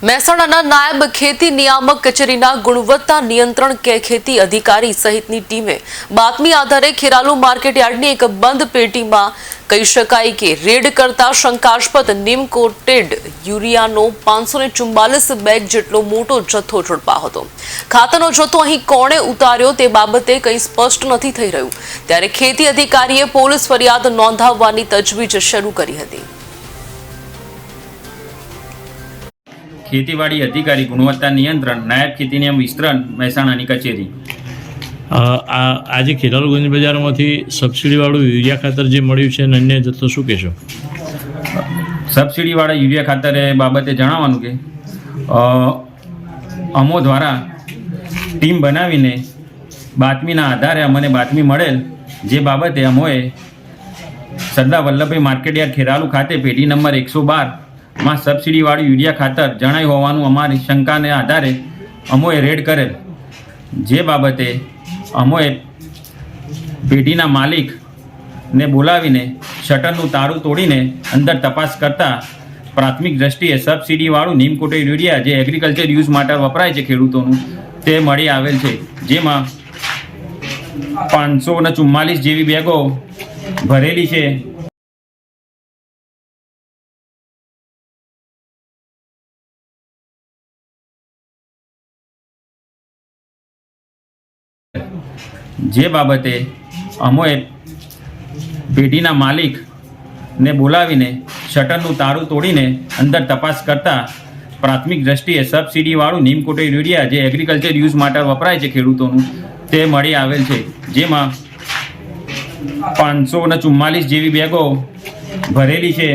મહેસાણાના નાયબ ખેતી નિયામક કચેરીના ગુણવત્તા નિયંત્રણ ખેતી અધિકારી સહિતની ટીમે બાતમી આધારે ખેરાલુ માર્કેટયાર્ડની એક બંધ પેટીમાં કહી શકાય કે રેડ કરતા શંકાસ્પદ નીમ કોટેડ યુરિયાનો 544 બેગ જેટલો મોટો જથ્થો ઝડપાયો હતો। ખાતરનો જથ્થો અહીં કોણે ઉતાર્યો તે બાબતે કંઈ સ્પષ્ટ નથી થઈ રહ્યું, ત્યારે ખેતી અધિકારીએ પોલીસ ફરિયાદ નોંધાવવાની તજવીજ શરૂ કરી હતી। ખેતીવાડી અધિકારી ગુણવત્તા નિયંત્રણ નાયબ ખેતી નિયમ વિસ્તરણ મહેસાણાની કચેરી। આજે ખેરાલુ ગંજ બજારમાંથી સબસિડીવાળું યુરિયા ખાતર જે મળ્યું છે અને અન્ય જથ્થો શું કહેશો? સબસિડીવાળા યુરિયા ખાતર બાબતે જણાવવાનું કે અમો દ્વારા ટીમ બનાવીને બાતમીના આધારે અમને બાતમી મળેલ, જે બાબતે અમોએ સરદાર વલ્લભભાઈ માર્કેટયાર્ડ ખેરાલુ ખાતે પેઢી નંબર 112માં સબસિડીવાળું યુરિયા ખાતર જણાયું હોવાનું અમારી શંકાને આધારે અમોએ રેડ કરેલ, જે બાબતે અમોએ પેઢીના માલિકને બોલાવીને શટરનું તાળું તોડીને અંદર તપાસ કરતાં પ્રાથમિક દ્રષ્ટિએ સબસિડીવાળું નીમ કોટેડ યુરિયા જે એગ્રીકલ્ચર યુઝ માટે વપરાય છે ખેડૂતોનું તે મળી આવેલ છે, જેમાં 544 જેવી બેગો ભરેલી છે। જે બાબતે અમોએ પેઢીના માલિકને બોલાવીને શટરનું તાળું તોડીને અંદર તપાસ કરતાં પ્રાથમિક દ્રષ્ટિએ સબસિડીવાળું નીમ કોટેડ યુરિયા જે એગ્રીકલ્ચર યુઝ માટે વપરાય છે ખેડૂતોનું તે મળી આવેલ છે, જેમાં 544 જેવી બેગો ભરેલી છે।